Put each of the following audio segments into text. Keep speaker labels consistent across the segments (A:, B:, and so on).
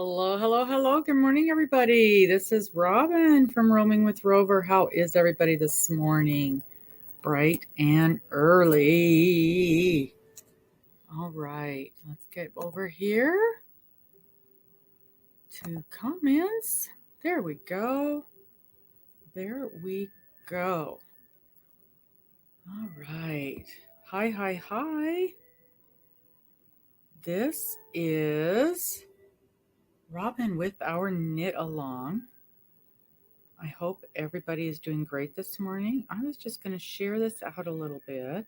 A: Hello, hello, hello. Good morning, everybody. This is Robin from Roaming with Rover. How is everybody this morning? Bright and early. All right, let's get over here to comments. There we go. There we go. All right. Hi, hi, hi. This is Robin with our knit along. I hope everybody is doing great this morning. I was just going to share this out a little bit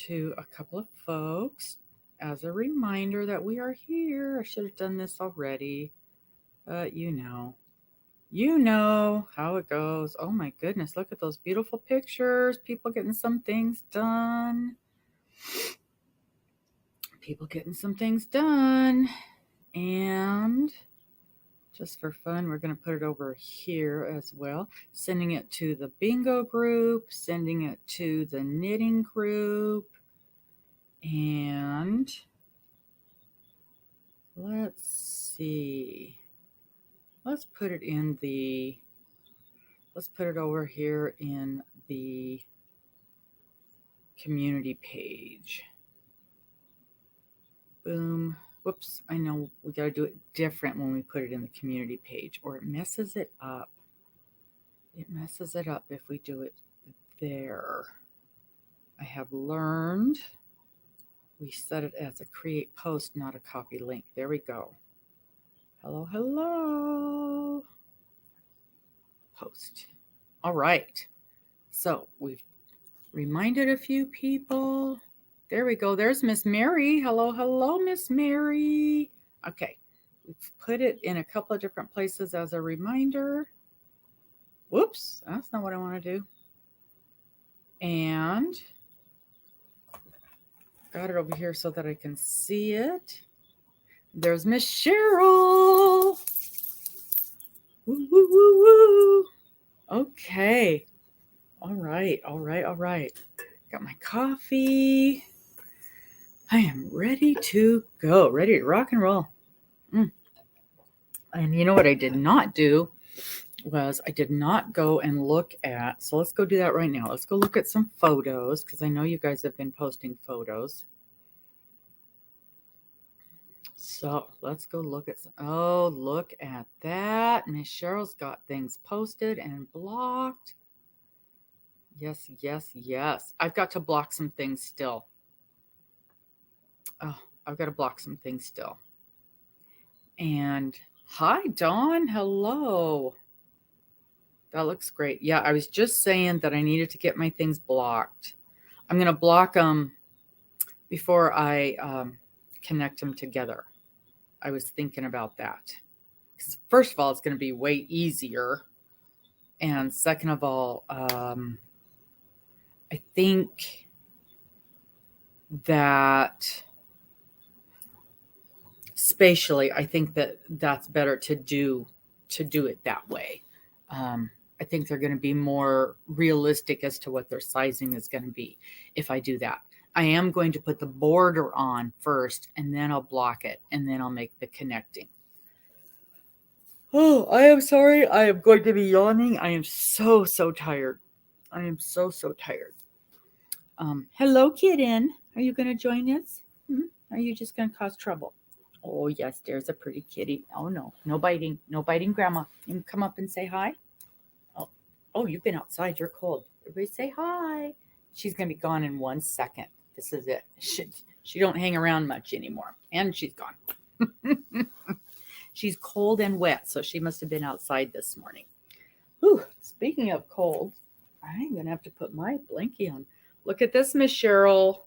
A: to a couple of folks as a reminder that we are here. I should have done this already, but you know how it goes. Oh my goodness, look at those beautiful pictures. People getting some things done. And just for fun, we're going to put it over here as well. Sending it to the bingo group, sending it to the knitting group. And let's see. Let's put it over here in the community page. Boom. Whoops, I know we got to do it different when we put it in the community page, or it messes it up. It messes it up if we do it there. I have learned we set it as a create post, not a copy link. There we go. Hello, hello. Post. All right. So we've reminded a few people. There we go. There's Miss Mary. Hello, hello, Miss Mary. Okay. We've put it in a couple of different places as a reminder. Whoops, that's not what I want to do. And got it over here so that I can see it. There's Miss Cheryl. Woo, woo, woo, woo. Okay. All right. Got my coffee. I am ready to go. Ready to rock and roll. And you know what I did not do was I did not go and look at. So let's go do that right now. Let's go look at some photos because I know you guys have been posting photos. So let's go look at some. Oh, look at that. Miss Cheryl's got things posted and blocked. Yes. I've got to block some things still. Oh, I've got to block some things still. And hi, Dawn. Hello. That looks great. Yeah, I was just saying that I needed to get my things blocked. I'm going to block them before I connect them together. I was thinking about that. Because first of all, it's going to be way easier. And second of all, I think that spatially, I think that that's better to do it that way. I think they're going to be more realistic as to what their sizing is going to be if I do that. I am going to put the border on first, and then I'll block it, and then I'll make the connecting. Oh, I am sorry. I am going to be yawning. I am so tired. I am so tired. Hello, kitten. Are you going to join us? Are you just going to cause trouble? Oh, yes, there's a pretty kitty. Oh, no biting. No biting, Grandma. You can come up and say hi. Oh, you've been outside. You're cold. Everybody say hi. She's going to be gone in 1 second. This is it. She don't hang around much anymore. And she's gone. She's cold and wet, so she must have been outside this morning. Whew, speaking of cold, I'm going to have to put my blankie on. Look at this, Miss Cheryl.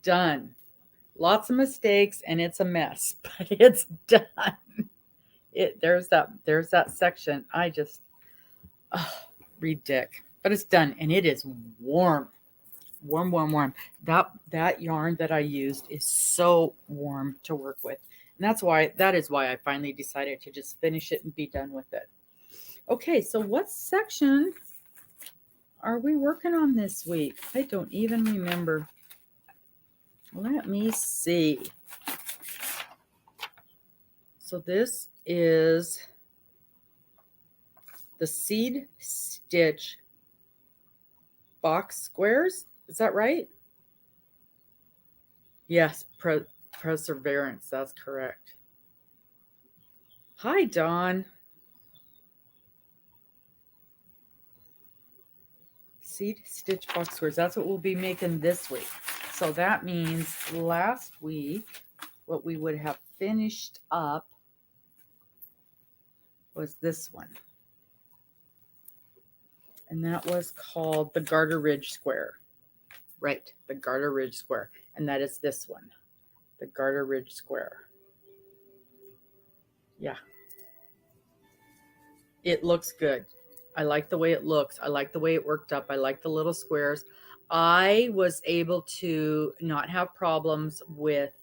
A: Done. Lots of mistakes, and it's a mess, but it's done. There's that section. I just read Dick, but it's done, and it is warm. That yarn that I used is so warm to work with, and that is why I finally decided to just finish it and be done with it. Okay, so what section are we working on this week? I don't even remember. Let me see. So this is the seed stitch box squares. Is that right? Yes, perseverance. That's correct. Hi, Dawn. Seed stitch box squares. That's what we'll be making this week. So that means last week, what we would have finished up was this one. And that was called the Garter Ridge Square. Right, the Garter Ridge Square. And that is this one, the Garter Ridge Square. Yeah. It looks good. I like the way it looks. I like the way it worked up. I like the little squares. I was able to not have problems with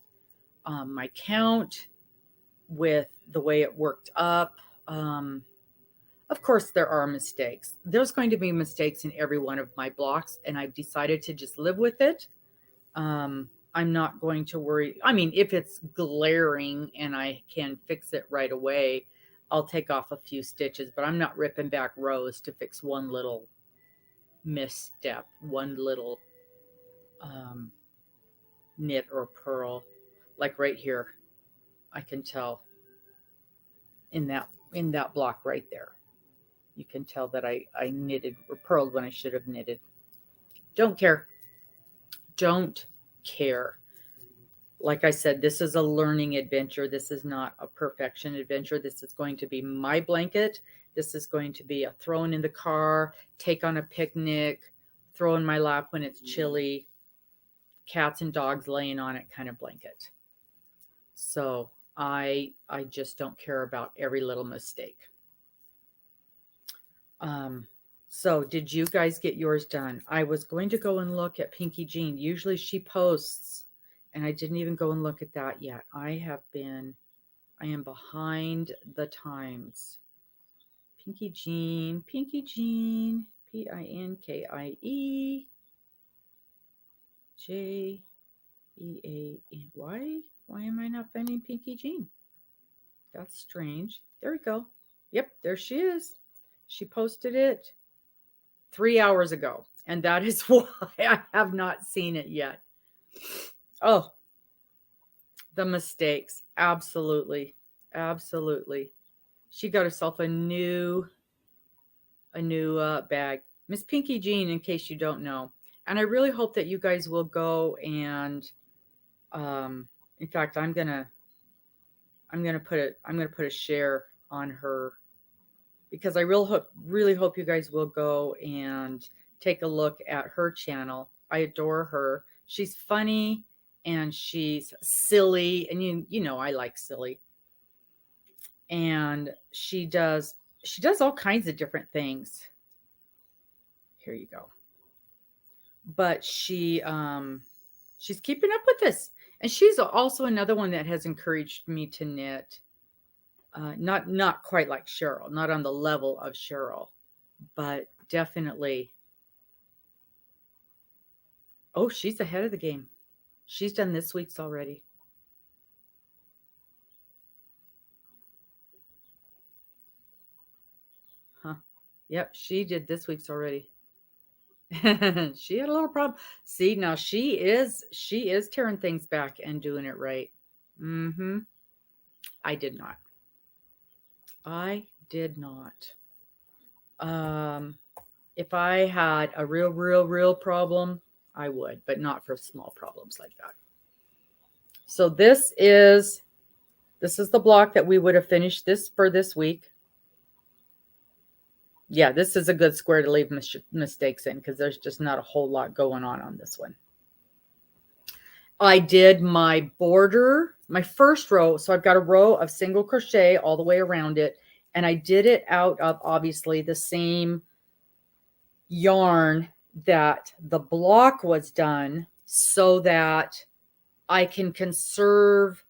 A: my count, with the way it worked up. Of course, there are mistakes. There's going to be mistakes in every one of my blocks, and I've decided to just live with it. I'm not going to worry. I mean, if it's glaring and I can fix it right away, I'll take off a few stitches, but I'm not ripping back rows to fix one little misstep, one little knit or purl. Like right here, I can tell in that block right there. You can tell that I knitted or purled when I should have knitted. Don't care. Don't care. Like I said, this is a learning adventure. This is not a perfection adventure. This is going to be my blanket. This is going to be a throw in the car, take on a picnic, throw in my lap when it's chilly, cats and dogs laying on it kind of blanket. So I just don't care about every little mistake. So did you guys get yours done? I was going to go and look at Pinky Jean. Usually she posts, and I didn't even go and look at that yet. I am behind the times. Pinky Jean, Pinkie Jean. Why am I not finding Pinky Jean? That's strange. There we go. Yep, there she is. She posted it 3 hours ago, and that is why I have not seen it yet. Oh, the mistakes. Absolutely. Absolutely. She got herself a new bag. Miss Pinky Jean, in case you don't know. And I really hope that you guys will go and in fact, I'm going to put a share on her, because I really hope you guys will go and take a look at her channel. I adore her. She's funny and she's silly, and you know I like silly. And she does all kinds of different things. Here you go. But she's keeping up with this. And she's also another one that has encouraged me to knit. Not quite like Cheryl, not on the level of Cheryl, but definitely. Oh, she's ahead of the game. She's done this week's already. Huh. Yep, she did this week's already. She had a little problem. See, now she is tearing things back and doing it right. Mm-hmm. I did not. If I had a real problem, I would, but not for small problems like that. So this is the block that we would have finished this for this week. Yeah, this is a good square to leave mistakes in, because there's just not a whole lot going on this one. I did my border, my first row. So I've got a row of single crochet all the way around it. And I did it out of obviously the same yarn that the block was done, so that I can conserve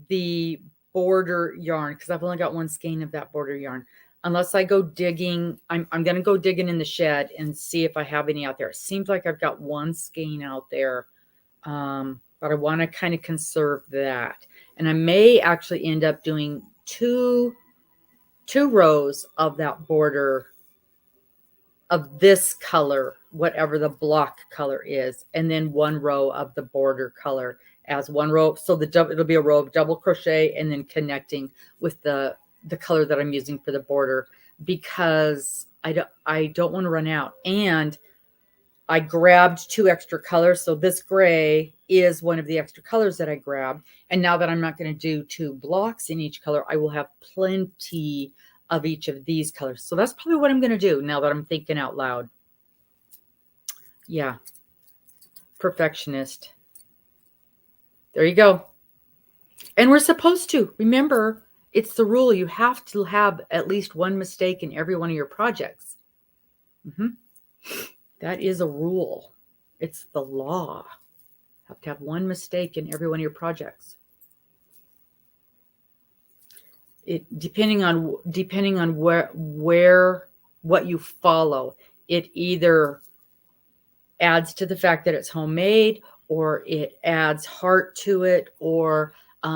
A: the border yarn, because I've only got one skein of that border yarn. Unless I go digging, I'm going to go digging in the shed and see if I have any out there. It seems like I've got one skein out there, but I want to kind of conserve that. And I may actually end up doing two rows of that border of this color, whatever the block color is, and then one row of the border color as one row. So it'll be a row of double crochet and then connecting with the color that I'm using for the border, because I don't want to run out. And I grabbed 2 extra colors. So this gray is one of the extra colors that I grabbed. And now that I'm not going to do 2 blocks in each color, I will have plenty of each of these colors. So that's probably what I'm going to do now that I'm thinking out loud. Yeah. Perfectionist. There you go. And we're supposed to. Remember, it's the rule. You have to have at least one mistake in every one of your projects. That is a rule. It's the law. You have to have one mistake in every one of your projects. Depending on where what you follow, it either adds to the fact that it's homemade, or it adds heart to it, or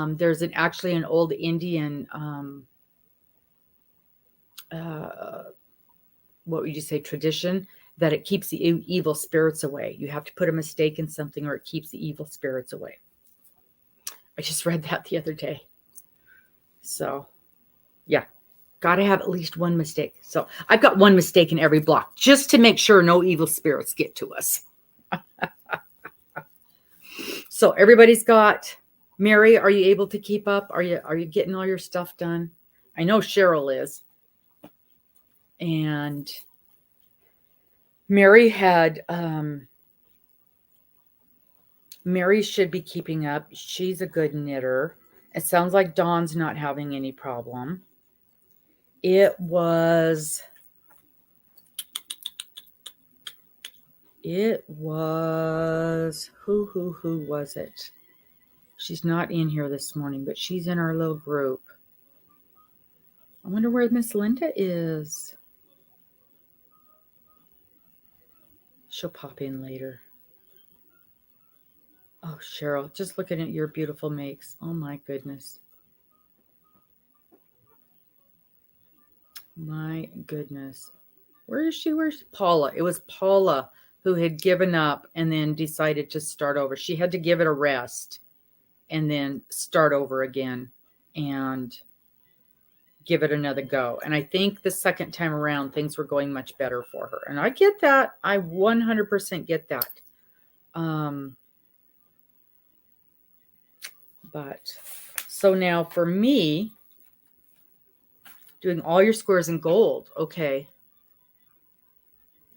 A: there's actually an old Indian what would you say, tradition, that it keeps the evil spirits away. You have to put a mistake in something or it keeps the evil spirits away. I just read that the other day. So yeah, got to have at least one mistake. So I've got one mistake in every block just to make sure no evil spirits get to us. So everybody's got. Mary, are you able to keep up? Are you getting all your stuff done? I know Cheryl is. And Mary Mary should be keeping up. She's a good knitter. It sounds like Dawn's not having any problem. Who was it? She's not in here this morning, but she's in our little group. I wonder where Miss Linda is. She'll pop in later. Oh, Cheryl, just looking at your beautiful makes. Oh my goodness. My goodness. Where is she? Where's Paula? It was Paula who had given up and then decided to start over. She had to give it a rest and then start over again and give it another go. And I think the second time around, things were going much better for her. And I get that. I 100% get that. But so now for me, doing all your squares in gold. Okay.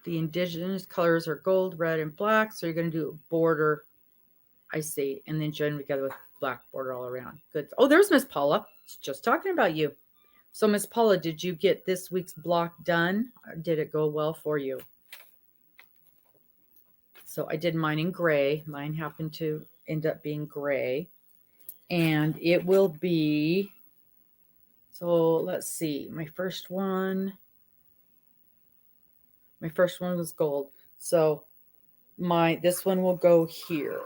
A: The indigenous colors are gold, red, and black. So you're going to do a border. I see. And then join together with black border all around. Good. Oh, there's Miss Paula. She's just talking about you. So Miss Paula, did you get this week's block done? Or did it go well for you? So I did mine in gray. Mine happened to end up being gray. And it will be, so let's see. My first one was gold. So this one will go here.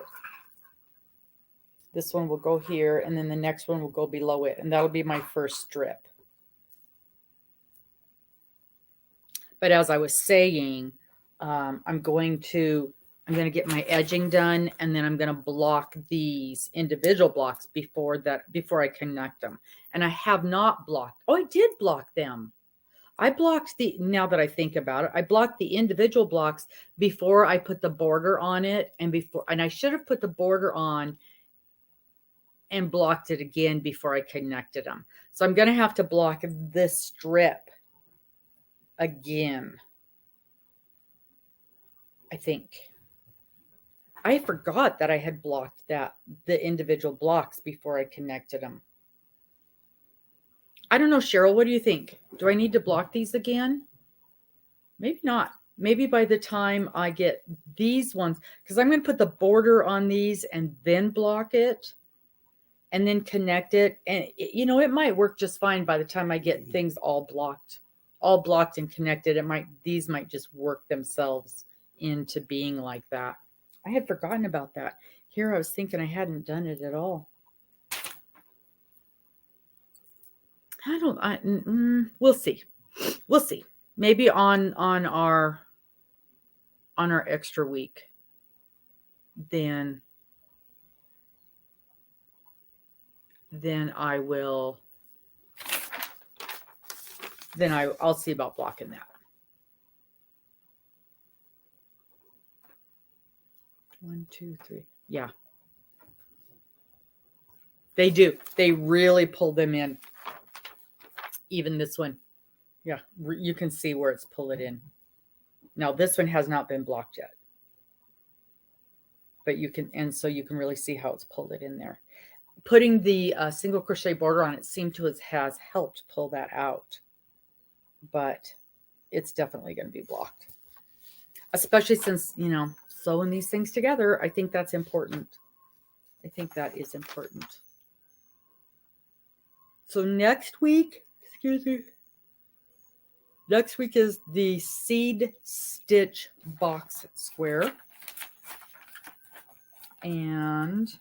A: This one will go here, and then the next one will go below it, and that'll be my first strip. But as I was saying, I'm going to get my edging done, and then I'm going to block these individual blocks before I connect them. And I have not blocked. Oh, I did block them. I blocked now that I think about it, I blocked the individual blocks before I put the border on it, and I should have put the border on and blocked it again before I connected them. So I'm going to have to block this strip again. I think I forgot that I had blocked the individual blocks before I connected them. I don't know, Cheryl, what do you think? Do I need to block these again? Maybe not. Maybe by the time I get these ones, because I'm going to put the border on these and then block it and then connect it. And it might work just fine by the time I get things all blocked and connected. These might just work themselves into being like that. I had forgotten about that. Here I was thinking I hadn't done it at all. we'll see. We'll see. Maybe on our extra week, then I will, I'll see about blocking that. 1, 2, 3. Yeah. They do. They really pull them in. Even this one. Yeah, you can see where it's pulled it in. Now this one has not been blocked yet. But you can, and so you can really see how it's pulled it in there. Putting the single crochet border on it seemed to has helped pull that out. But it's definitely going to be blocked. Especially since, sewing these things together, I think that's important. I think that is important. So next week, next week is the seed stitch box square. And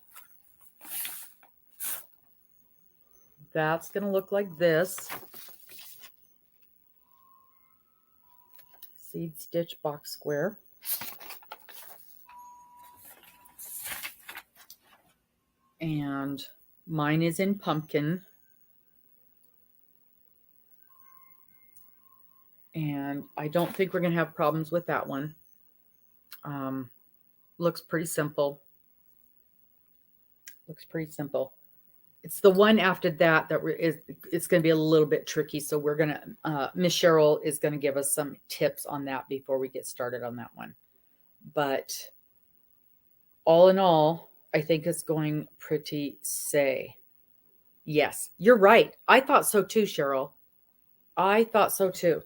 A: that's going to look like this. Seed stitch box square. And mine is in pumpkin. And I don't think we're going to have problems with that one. Looks pretty simple. Looks pretty simple. It's the one after that it's going to be a little bit tricky. So we're going to, Miss Cheryl is going to give us some tips on that before we get started on that one. But all in all, I think it's going pretty say. Yes, you're right. I thought so too, Cheryl. I thought so too.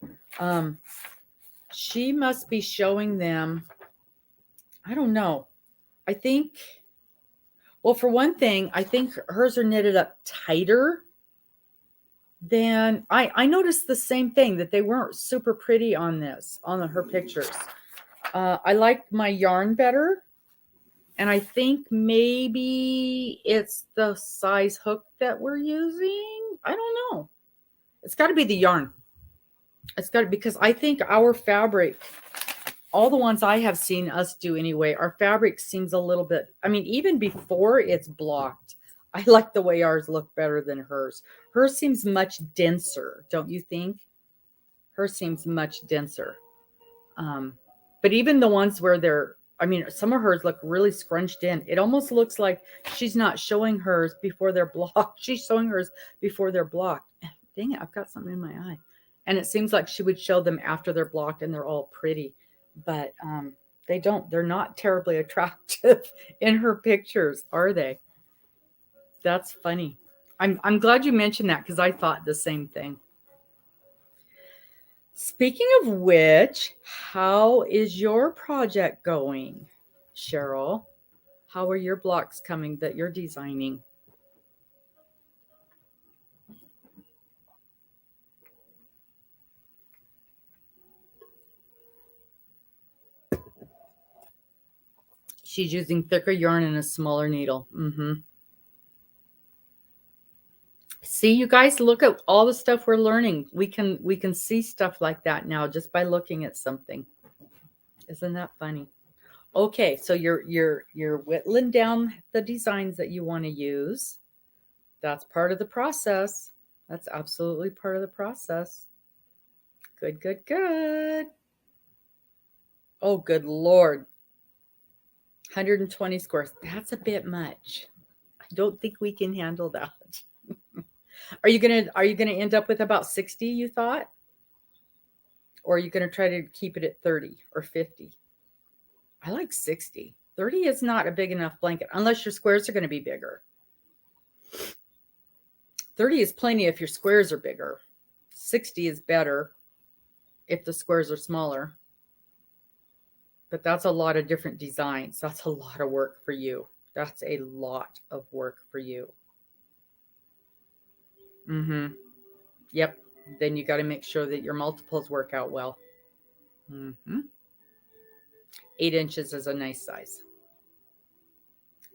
A: She must be showing them. I don't know. I think, well, for one thing, I think hers are knitted up tighter than I noticed the same thing, that they weren't super pretty on her pictures. I liked my yarn better. And I think maybe it's the size hook that we're using. I don't know. It's got to be the yarn. It's got to, because I think our fabric, all the ones I have seen us do anyway, our fabric seems a little bit, I mean, even before it's blocked, I like the way ours look better than hers. Hers seems much denser, don't you think? Hers seems much denser. But even the ones where they're, I mean, some of hers look really scrunched in. It almost looks like she's not showing hers before they're blocked. She's showing hers before they're blocked. Dang it, I've got something in my eye. And it seems like she would show them after they're blocked and they're all pretty. But they don't. They're not terribly attractive in her pictures, are they? That's funny. I'm glad you mentioned that because I thought the same thing. Speaking of which, how is your project going, Cheryl? How are your blocks coming that you're designing? She's using thicker yarn and a smaller needle. See, you guys, look at all the stuff we're learning. We can see stuff like that now just by looking at something. Isn't that funny? Okay, so you're whittling down the designs that you want to use. That's part of the process. That's absolutely part of the process. Good, good, good. Oh, good Lord. 120 squares. That's a bit much. I don't think we can handle that. Are you gonna end up with about 60, you thought? Or are you gonna try to keep it at 30 or 50? I like 60. 30 is not a big enough blanket unless your squares are going to be bigger. 30 is plenty if your squares are bigger. 60 is better if the squares are smaller. But that's a lot of different designs. That's a lot of work for you. That's a lot of work for you. Yep. Then you got to make sure that your multiples work out well. 8 inches is a nice size.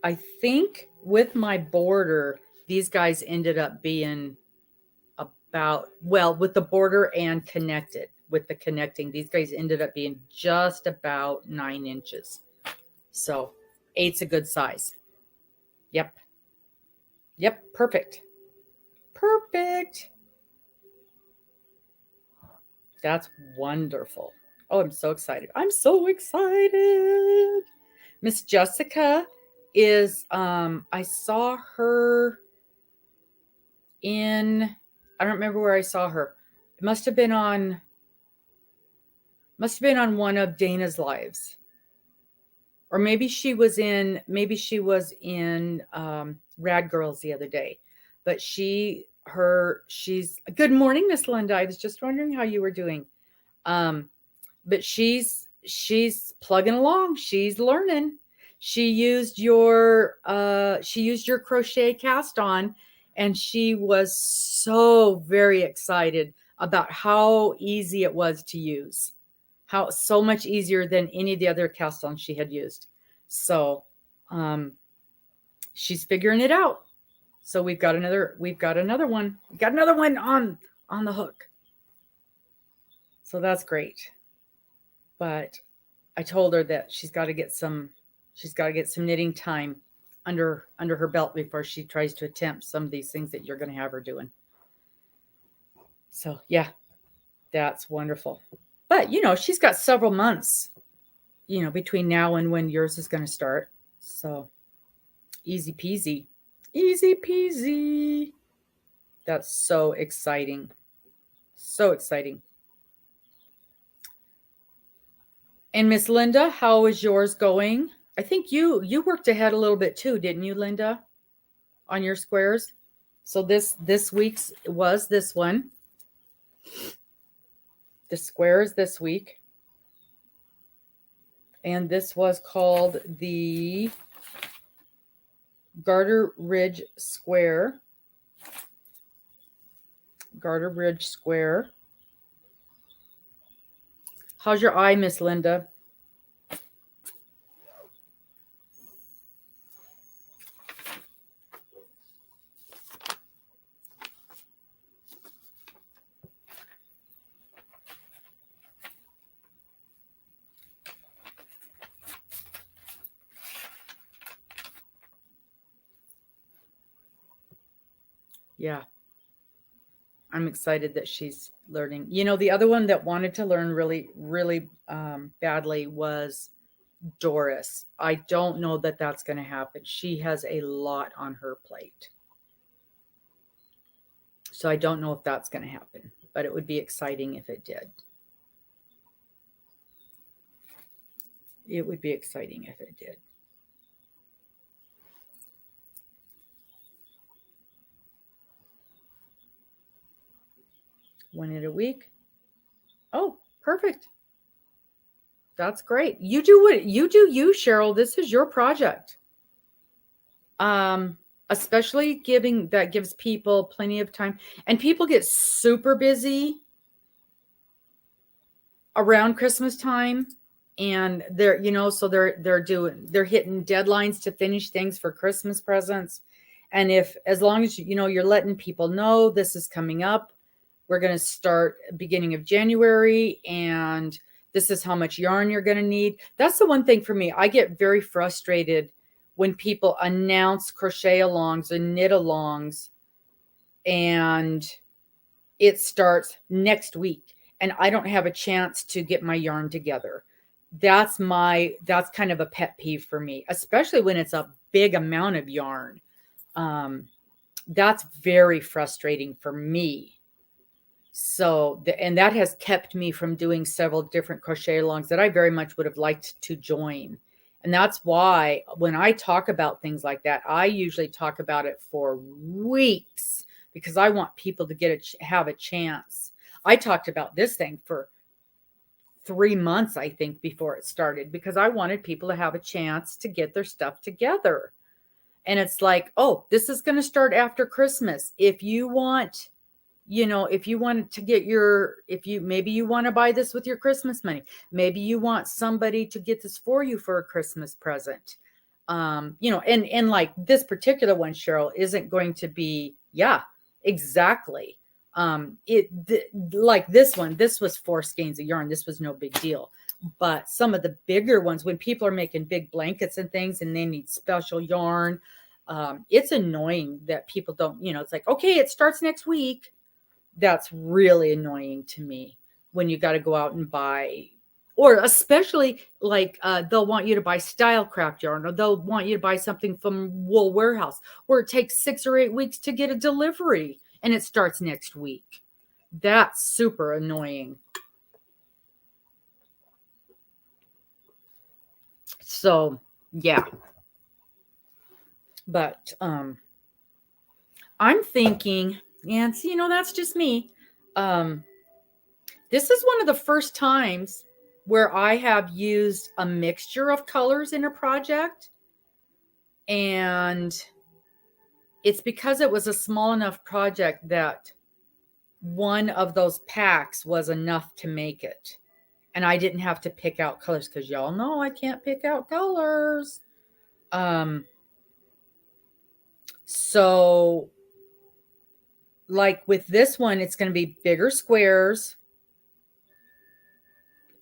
A: I think with my border, these guys ended up being about, well, with the border and connected, with the connecting, these guys ended up being just about 9 inches. So 8's a good size. Yep. Yep. Perfect. Perfect. That's wonderful. Oh, I'm so excited. I'm so excited. Miss Jessica is I saw her in, I don't remember where I saw her. It must have been on one of Dana's lives. Or maybe she was in Rad Girls the other day. But she's good morning, Miss Linda. I was just wondering how you were doing. Um, but she's plugging along. She's learning. She used your crochet cast on, and she was so very excited about how easy it was to use. How so much easier than any of the other cast ons she had used. So um she's figuring it out. So we've got another one. We got another one on the hook. So that's great. But I told her that she's got to get some knitting time under her belt before she tries to attempt some of these things that you're going to have her doing. So yeah, that's wonderful. But she's got several months, between now and when yours is going to start. So easy peasy. Easy peasy. That's so exciting. So exciting. And Miss Linda, how is yours going? I think you worked ahead a little bit too, didn't you, Linda, on your squares? So this week's was this one. The squares this week. And this was called the Garter Ridge Square. Garter Ridge Square. How's your eye, Miss Linda? Yeah. I'm excited that she's learning. The other one that wanted to learn really, really badly was Doris. I don't know that that's going to happen. She has a lot on her plate. So I don't know if that's going to happen, but it would be exciting if it did. It would be exciting if it did. One in a week. Oh, perfect. That's great. You do what you do, Cheryl. This is your project. Especially gives people plenty of time, and people get super busy around Christmas time, and they're hitting deadlines to finish things for Christmas presents. And as long as you're letting people know this is coming up, we're going to start beginning of January, and this is how much yarn you're going to need. That's the one thing for me. I get very frustrated when people announce crochet alongs and knit alongs, and it starts next week, and I don't have a chance to get my yarn together. That's kind of a pet peeve for me, especially when it's a big amount of yarn. That's very frustrating for me. So, and that has kept me from doing several different crochet alongs that I very much would have liked to join. And that's why when I talk about things like that, I usually talk about it for weeks, because I want people to have a chance. I talked about this thing for 3 months, I think, before it started, because I wanted people to have a chance to get their stuff together. And it's like, oh, this is going to start after Christmas. If you want to get maybe you want to buy this with your Christmas money. Maybe you want somebody to get this for you for a Christmas present. And like this particular one, Cheryl, isn't going to be, yeah, exactly. Like this one, this was 4 skeins of yarn. This was no big deal. But some of the bigger ones, when people are making big blankets and things and they need special yarn, it's annoying that people don't, it's like, okay, it starts next week. That's really annoying to me when you got to go out and buy, or especially like they'll want you to buy style craft yarn, or they'll want you to buy something from Wool Warehouse where it takes 6 or 8 weeks to get a delivery and it starts next week. That's super annoying. So yeah, but I'm thinking, and that's just me. This is one of the first times where I have used a mixture of colors in a project, and it's because it was a small enough project that one of those packs was enough to make it. And I didn't have to pick out colors because y'all know I can't pick out colors. So like with this one, it's going to be bigger squares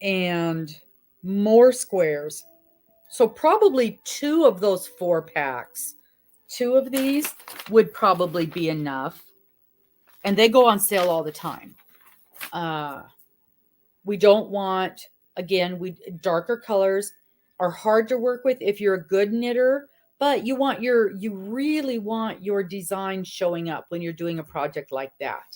A: and more squares. So probably 2 of those 4 packs, 2 of these would probably be enough. And they go on sale all the time. We don't want, again, darker colors are hard to work with if you're a good knitter, but you really want your design showing up when you're doing a project like that.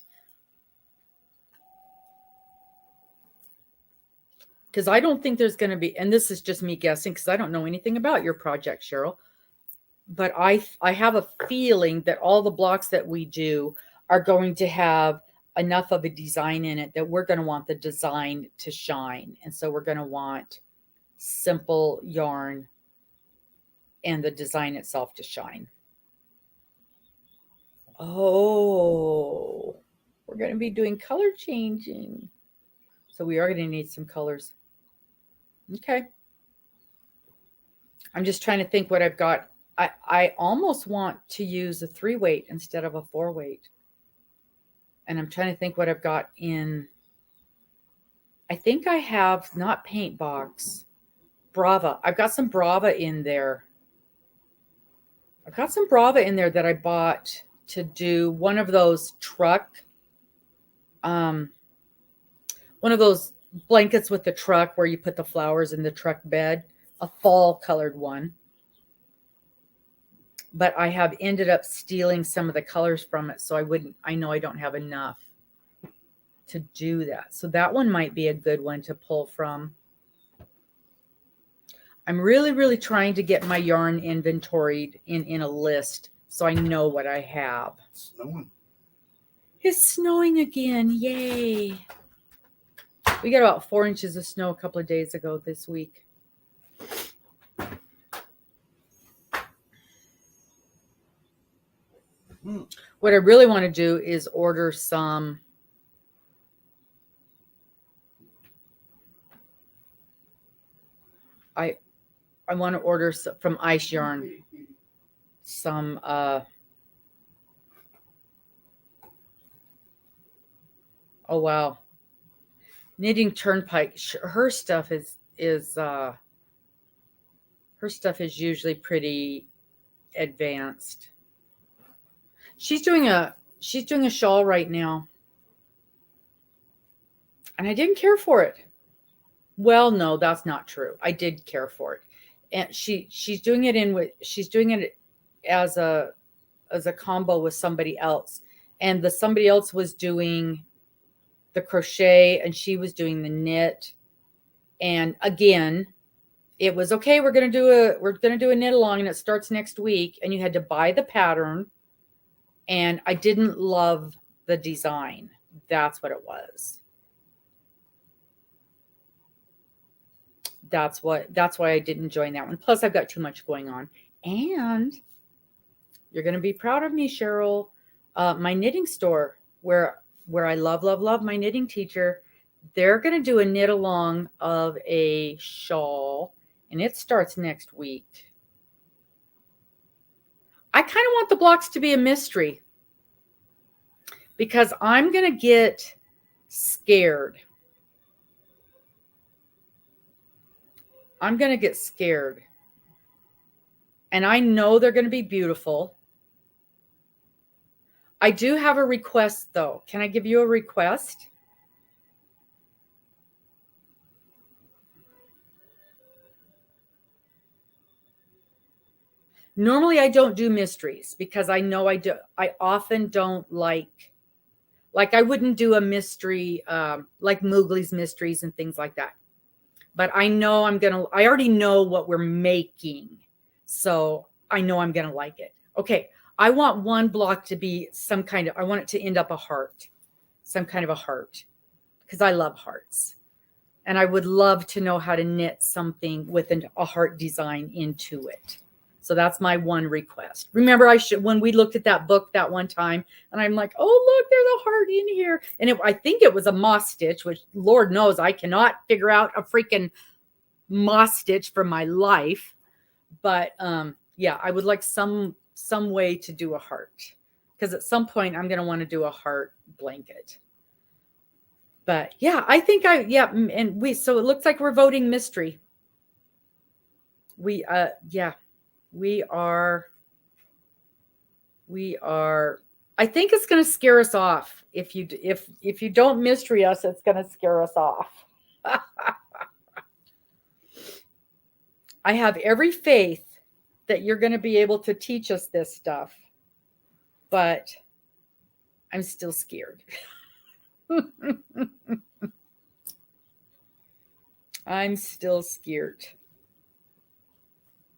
A: Because I don't think there's going to be, and this is just me guessing because I don't know anything about your project, Cheryl, but I have a feeling that all the blocks that we do are going to have enough of a design in it that we're going to want the design to shine. And so we're going to want simple yarn and the design itself to shine. Oh, we're going to be doing color changing. So we are going to need some colors. Okay. I'm just trying to think what I've got. I almost want to use a 3-weight instead of a 4-weight. And I'm trying to think what I've got in. I think I have not paint box, Brava. I've got some Brava in there. I've got some Brava in there that I bought to do one of those one of those blankets with the truck where you put the flowers in the truck bed, a fall colored one. But I have ended up stealing some of the colors from it. So I know I don't have enough to do that. So that one might be a good one to pull from. I'm really, really trying to get my yarn inventoried in a list so I know what I have.
B: It's snowing.
A: It's snowing again. Yay. We got about 4 inches of snow a couple of days ago this week. What I really want to do is order some I want to order some, from Ice Yarn some oh wow, Knitting Turnpike. Her stuff is her stuff is usually pretty advanced. She's doing a shawl right now, and I didn't care for it. Well, no, that's not true. I did care for it, and she's doing it as a combo with somebody else, and the somebody else was doing the crochet and she was doing the knit. And again, it was okay. We're gonna do a knit along, and it starts next week. And you had to buy the pattern, and I didn't love the design. That's what it was. That's why I didn't join that one. Plus, I've got too much going on. And you're going to be proud of me, Cheryl. My knitting store, where I love my knitting teacher, they're going to do a knit along of a shawl, and it starts next week. I kind of want the blocks to be a mystery. because I'm going to get scared. I'm going to get scared. And I know they're going to be beautiful. I do have a request, though. Can I give you a request? Normally, I don't do mysteries because I know I often don't like I wouldn't do a mystery like Mowgli's mysteries and things like that. But I know I already know what we're making. So I know I'm going to like it. Okay. I want one block to be I want it to end up a heart, some kind of a heart, because I love hearts. And I would love to know how to knit something with a heart design into it. So that's my one request. Remember, when we looked at that book that one time, and I'm like, oh, look, there's a heart in here. And I think it was a moss stitch, which Lord knows I cannot figure out a freaking moss stitch for my life. But yeah, I would like some way to do a heart, because at some point I'm going to want to do a heart blanket. But yeah, I think and so it looks like we're voting mystery. We are. I think it's going to scare us off. If you don't mystery us, it's going to scare us off. I have every faith that you're going to be able to teach us this stuff, but I'm still scared. I'm still scared.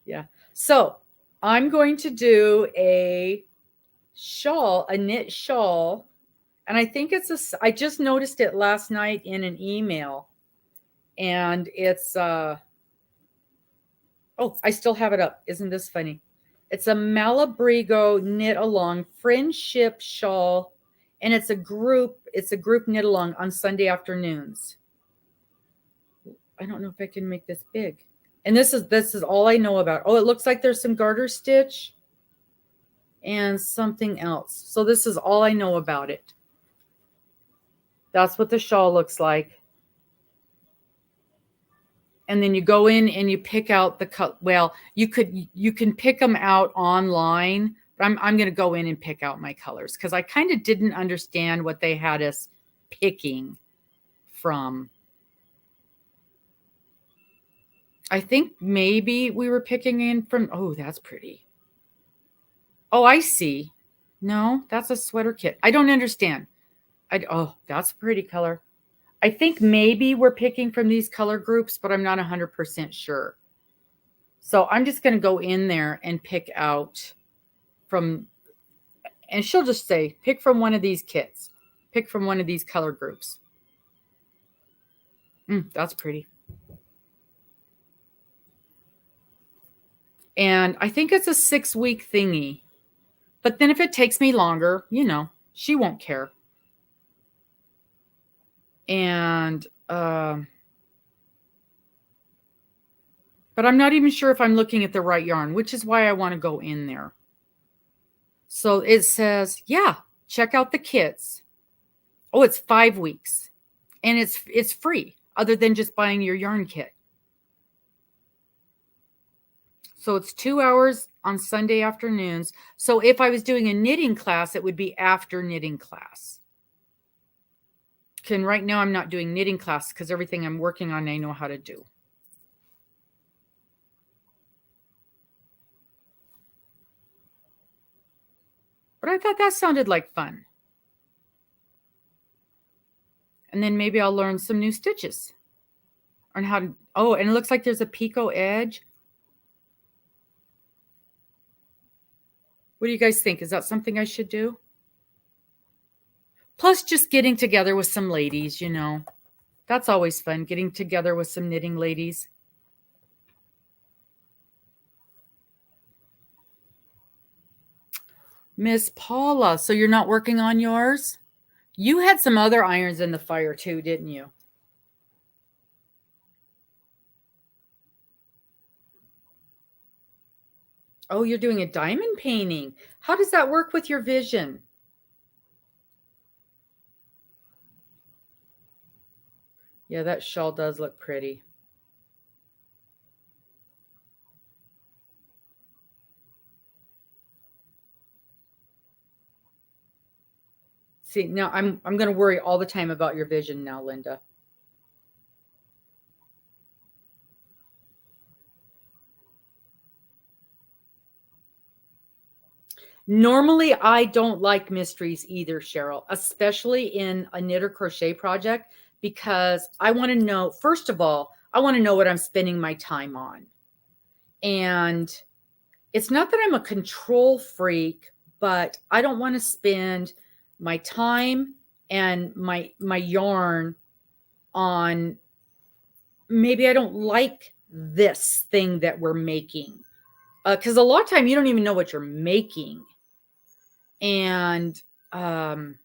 A: Yeah. So I'm going to do a knit shawl. And I think I just noticed it last night in an email. And it's, oh, I still have it up. Isn't this funny? It's a Malabrigo knit along friendship shawl. And it's a group knit along on Sunday afternoons. I don't know if I can make this big. And this is all I know about. Oh, it looks like there's some garter stitch and something else. So this is all I know about it. That's what the shawl looks like. And then you go in and you pick out the cut. Well, you can pick them out online, but I'm going to go in and pick out my colors because I kind of didn't understand what they had us picking from. I think maybe we were picking in from, oh, that's pretty. Oh, I see. No, that's a sweater kit. I don't understand. Oh, that's a pretty color. I think maybe we're picking from these color groups, but I'm not 100% sure. So I'm just going to go in there and pick out from, and she'll just say, pick from one of these kits. Pick from one of these color groups. That's pretty. And I think it's a 6-week thingy. But then if it takes me longer, she won't care. And, but I'm not even sure if I'm looking at the right yarn, which is why I want to go in there. So it says, yeah, check out the kits. Oh, it's 5 weeks. And it's free other than just buying your yarn kit. So it's 2 hours on Sunday afternoons. So if I was doing a knitting class, it would be after knitting class. And right now I'm not doing knitting class because everything I'm working on, I know how to do. But I thought that sounded like fun. And then maybe I'll learn some new stitches. On how to, oh, and it looks like there's a picot edge. What do you guys think? Is that something I should do? Plus just getting together with some ladies, That's always fun, getting together with some knitting ladies. Miss Paula, so you're not working on yours? You had some other irons in the fire too, didn't you? Oh, you're doing a diamond painting. How does that work with your vision? Yeah, that shawl does look pretty. See, now I'm going to worry all the time about your vision now, Linda. Normally, I don't like mysteries either, Cheryl, especially in a knit or crochet project, because I want to know, first of all, I want to know what I'm spending my time on. And it's not that I'm a control freak, but I don't want to spend my time and my yarn on, maybe I don't like this thing that we're making. Because a lot of time you don't even know what you're making. And um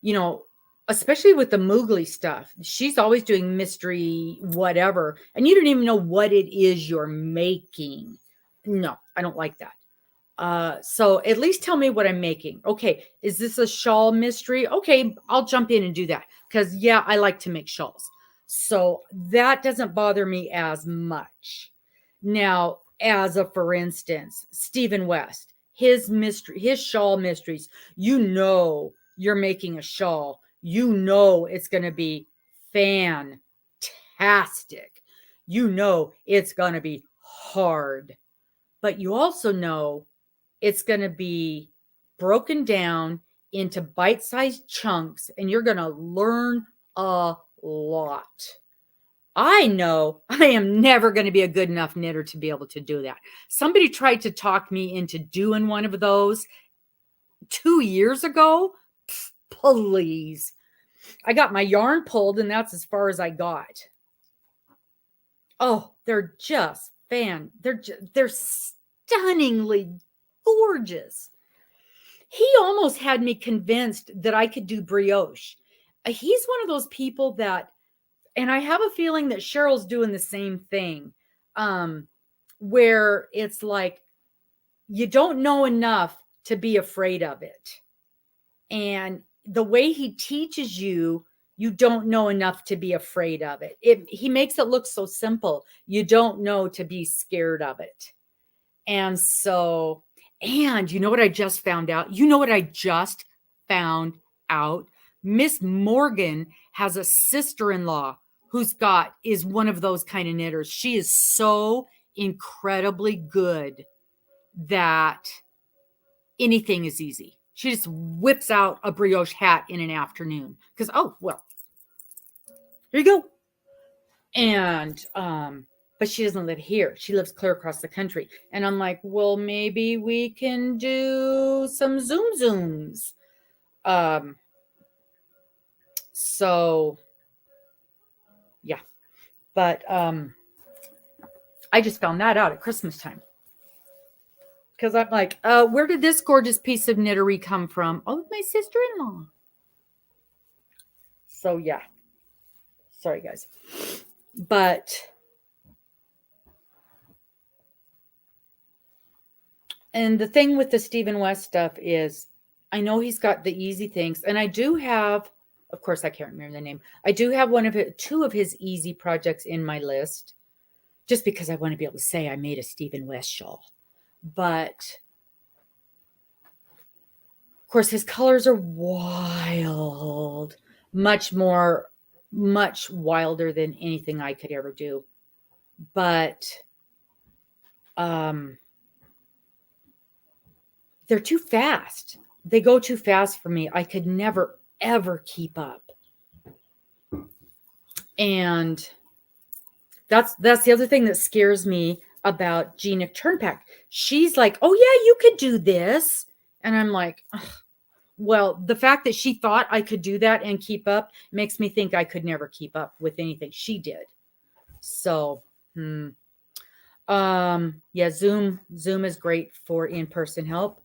A: you know, especially with the Moogly stuff, she's always doing mystery whatever, and you don't even know what it is you're making. No, I don't like that. So at least tell me what I'm making. Okay, is this a shawl mystery? Okay, I'll jump in and do that, because yeah, I like to make shawls. So that doesn't bother me as much. Now, as a for instance, Stephen West, his shawl mysteries, you know you're making a shawl. You know it's gonna be fantastic. You know it's gonna be hard. But you also know it's going to be broken down into bite-sized chunks, and you're going to learn a lot. I know I am never going to be a good enough knitter to be able to do that. Somebody tried to talk me into doing one of those 2 years ago. Pfft, please. I got my yarn pulled, and that's as far as I got. Oh, they're just they're stunningly gorgeous. He almost had me convinced that I could do brioche. He's one of those people that, and I have a feeling that Cheryl's doing the same thing, um, where it's like you don't know enough to be afraid of it. And the way he teaches you, you don't know enough to be afraid of it. He makes it look so simple. You don't know to be scared of it. And so, and you know what I just found out? You know what I just found out? Miss Morgan has a sister-in-law is one of those kind of knitters. She is so incredibly good that anything is easy. She just whips out a brioche hat in an afternoon. Because, oh, well, here you go. And but she doesn't live here. She lives clear across the country. And I'm like, well, maybe we can do some zooms. Um, so yeah. But I just found that out at Christmas time. Because I'm like, where did this gorgeous piece of knittery come from? Oh, my sister-in-law. So yeah. Sorry, guys. But and the thing with the Stephen West stuff is I know he's got the easy things. And I do have, of course, I can't remember the name. I do have two of his easy projects in my list, just because I want to be able to say I made a Stephen West shawl. But of course, his colors are wild, much wilder than anything I could ever do. But they're too fast. They go too fast for me. I could never, ever keep up. And that's the other thing that scares me about Gina Turnpack. She's like, oh, yeah, you could do this. And I'm like, ugh. Well, the fact that she thought I could do that and keep up makes me think I could never keep up with anything she did. So, yeah, Zoom is great for in-person help.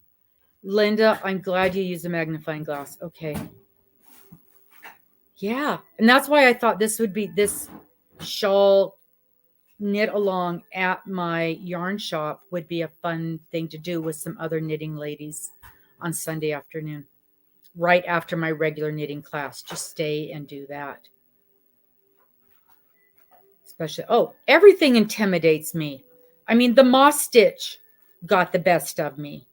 A: Linda, I'm glad you use a magnifying glass. Okay. Yeah. And that's why I thought this shawl knit along at my yarn shop would be a fun thing to do with some other knitting ladies on Sunday afternoon, right after my regular knitting class. Just stay and do that. Especially, oh, everything intimidates me. I mean, the moss stitch got the best of me.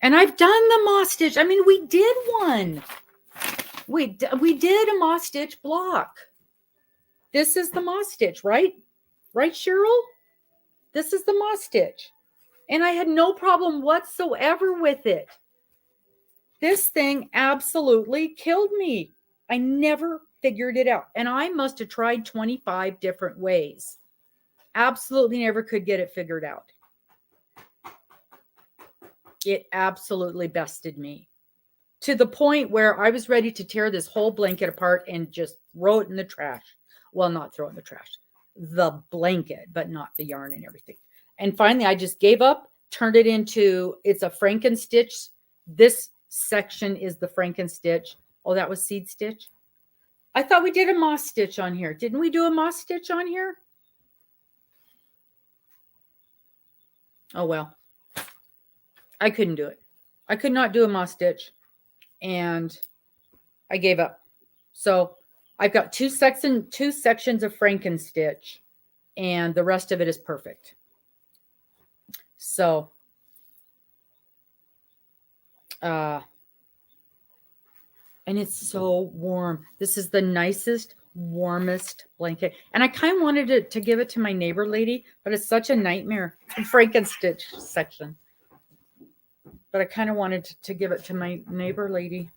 A: And I've done the moss stitch. I mean, we did one. We did a moss stitch block. This is the moss stitch, right? Right, Cheryl? This is the moss stitch. And I had no problem whatsoever with it. This thing absolutely killed me. I never figured it out. And I must have tried 25 different ways. Absolutely never could get it figured out. It absolutely bested me to the point where I was ready to tear this whole blanket apart and just throw it in the trash. Well, not throw it in the trash, the blanket, but not the yarn and everything. And finally, I just gave up, turned it into, it's a Frankenstitch. This section is the Frankenstitch. Oh, that was seed stitch. I thought we did a moss stitch on here. Didn't we do a moss stitch on here? Oh, well. I couldn't do it. I could not do a moss stitch, and I gave up. So I've got two sections of Frankenstitch, and the rest of it is perfect. So, and it's so warm. This is the nicest, warmest blanket. And I kind of wanted to give it to my neighbor lady, but it's such a nightmare. The Frankenstitch section. But I kind of wanted to give it to my neighbor lady.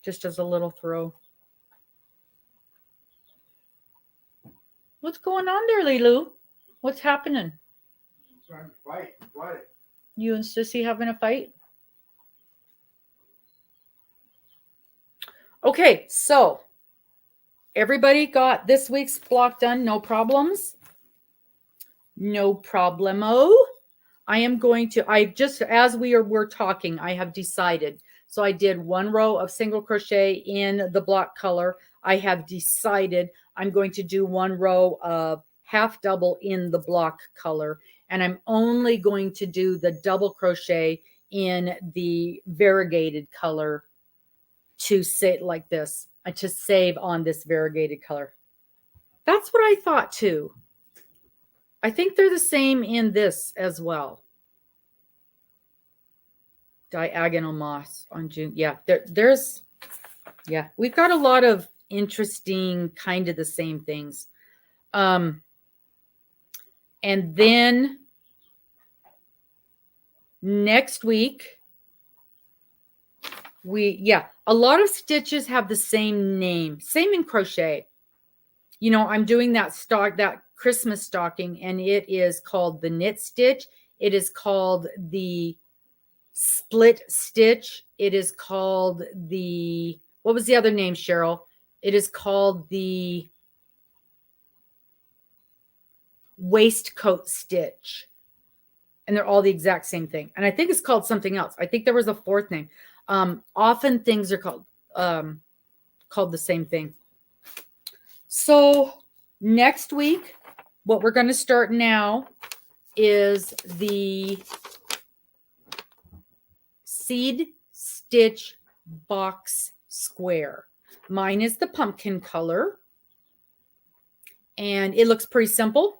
A: Just as a little throw. What's going on there, Lilu? What's happening?
B: Trying to fight. What?
A: You and Sissy having a fight? Okay, so everybody got this week's block done. No problems. No problemo. As we're talking, I have decided. So I did one row of single crochet in the block color. I have decided I'm going to do one row of half double in the block color. And I'm only going to do the double crochet in the variegated color to say like this, to save on this variegated color. That's what I thought too. I think they're the same in this as well. Diagonal moss on June. Yeah, we've got a lot of interesting kind of the same things. And then next week, a lot of stitches have the same name, same in crochet. You know, I'm doing that Christmas stocking, and it is called the knit stitch. It is called the split stitch. It is called what was the other name, Cheryl? It is called the waistcoat stitch. And they're all the exact same thing. And I think it's called something else. I think there was a fourth name. Often things are called the same thing. So next week, what we're going to start now is the seed stitch box square. Mine is the pumpkin color, and it looks pretty simple.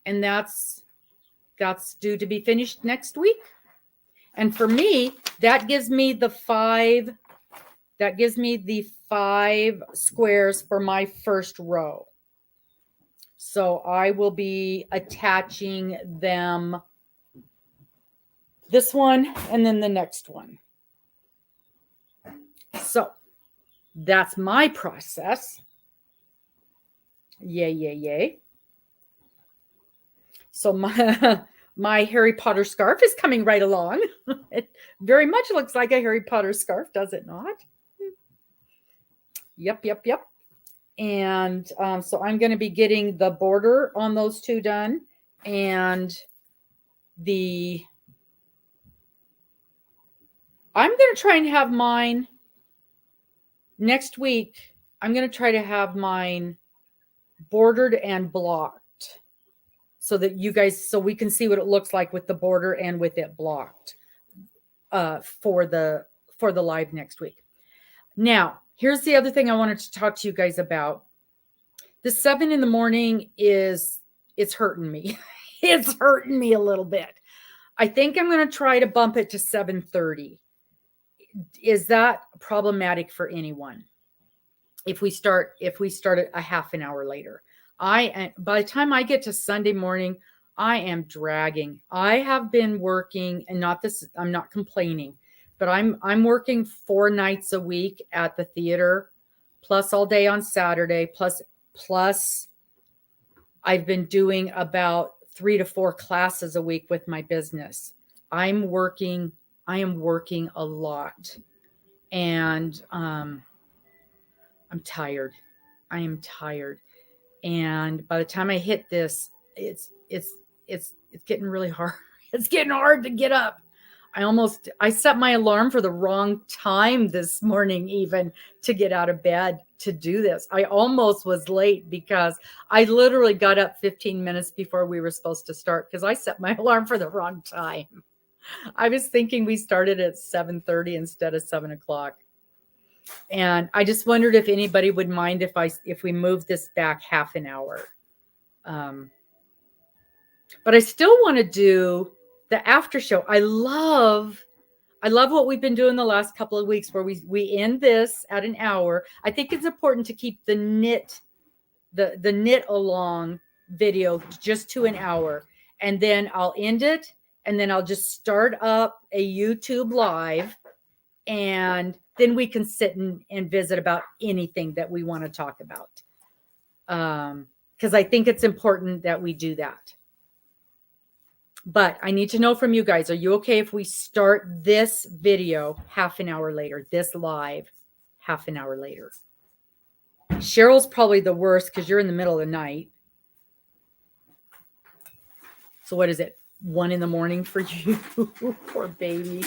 A: And that's due to be finished next week. And for me, that gives me the 5 squares for my first row. So I will be attaching them, this one and then the next one. So that's my process. Yay. So my Harry Potter scarf is coming right along. It very much looks like a Harry Potter scarf, does it not? Yep. And so I'm going to be getting the border on those two done, and I'm going to try and have mine next week. I'm going to try to have mine bordered and blocked so that so we can see what it looks like with the border and with it blocked for the live next week. Now, here's the other thing I wanted to talk to you guys about. the 7 in the morning it's hurting me. It's hurting me a little bit. I think I'm going to try to bump it to 7:30. Is that problematic for anyone? If we start a half an hour later. By the time I get to Sunday morning, I am dragging. I have been working, and not this, I'm not complaining, but I'm working 4 nights a week at the theater, plus all day on Saturday, plus I've been doing about 3 to 4 classes a week with my business. I am working a lot, and I'm tired. I am tired. And by the time I hit this, it's getting really hard. It's getting hard to get up. I set my alarm for the wrong time this morning, even to get out of bed to do this. I almost was late because I literally got up 15 minutes before we were supposed to start because I set my alarm for the wrong time. I was thinking we started at 7:30 instead of 7 o'clock. And I just wondered if anybody would mind if we move this back half an hour. But I still want to do the after show. I love what we've been doing the last couple of weeks where we end this at an hour. I think it's important to keep the knit along video just to an hour. And then I'll end it. And then I'll just start up a YouTube live. And then we can sit and visit about anything that we want to talk about. Because I think it's important that we do that. But I need to know from you guys, are you okay if we start this video half an hour later, this live half an hour later? Cheryl's probably the worst because you're in the middle of the night. So what is it? 1 in the morning for you? Poor baby.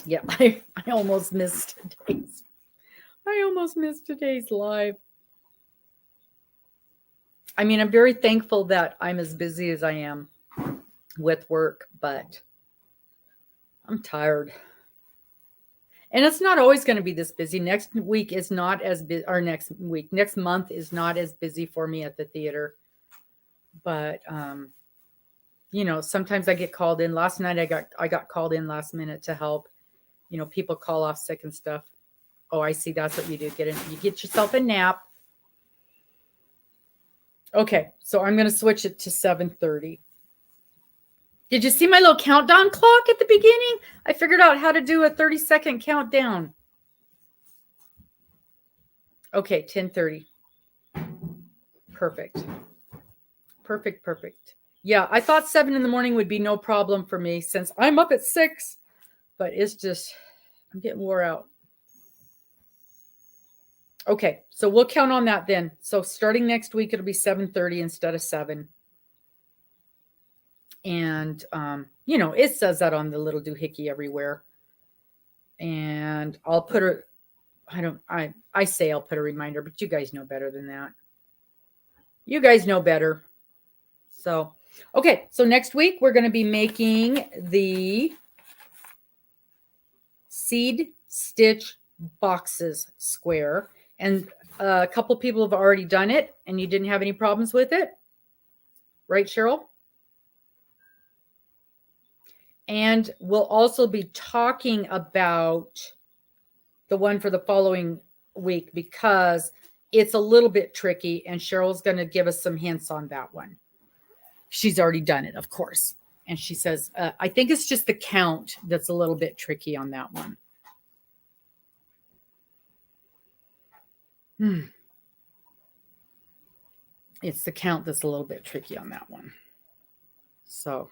A: Yeah, I almost missed today's live. I mean, I'm very thankful that I'm as busy as I am with work, but I'm tired. And it's not always going to be this busy. Next week is not as busy, or next month is not as busy for me at the theater. But sometimes I get called in. Last night I got called in last minute to help. People call off sick and stuff. Oh, I see. That's what you do. You get yourself a nap. Okay, so I'm going to switch it to 7:30. Did you see my little countdown clock at the beginning? I figured out how to do a 30-second countdown. Okay, 10:30. Perfect. Yeah, I thought 7 in the morning would be no problem for me since I'm up at 6. But it's just, I'm getting wore out. Okay, so we'll count on that then. So starting next week, it'll be 7:30 instead of 7. And, it says that on the little doohickey everywhere. And I'll put I say I'll put a reminder, but you guys know better than that. You guys know better. So, okay, so next week we're going to be making the seed stitch boxes square, and a couple people have already done it and you didn't have any problems with it, right, Cheryl? And we'll also be talking about the one for the following week because it's a little bit tricky, and Cheryl's going to give us some hints on that one. She's already done it, of course. And she says, I think it's just the count that's a little bit tricky on that one. It's the count that's a little bit tricky on that one. So,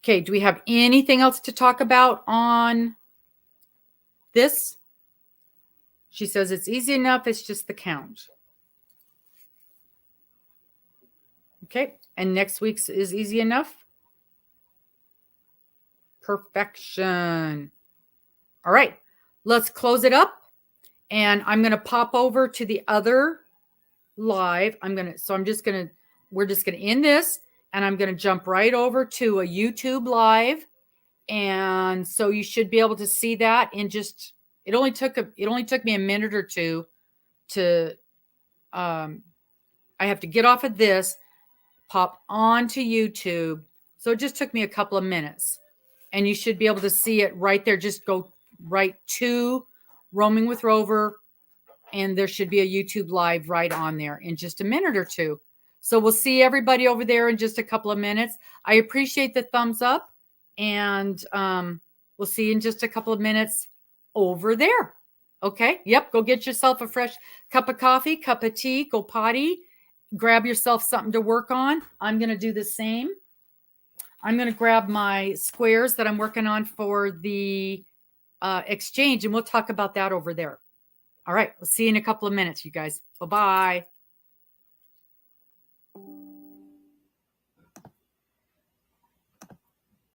A: okay, do we have anything else to talk about on this? She says it's easy enough. It's just the count. Okay. And next week's is easy enough. Perfection. All right. Let's close it up. And I'm going to pop over to the other live. We're just going to end this. and I'm going to jump right over to a YouTube live. And so you should be able to see that in just, it only took me a minute or two to, I have to get off of this, pop onto YouTube. So it just took me a couple of minutes, and you should be able to see it right there. Just go right to Roaming with Rover, and there should be a YouTube live right on there in just a minute or two. So we'll see everybody over there in just a couple of minutes. I appreciate the thumbs up, and we'll see you in just a couple of minutes over there. Okay. Yep. Go get yourself a fresh cup of coffee, cup of tea, go potty, grab yourself something to work on. I'm going to do the same. I'm going to grab my squares that I'm working on for the exchange, and we'll talk about that over there. All right. We'll see you in a couple of minutes, you guys. Bye-bye.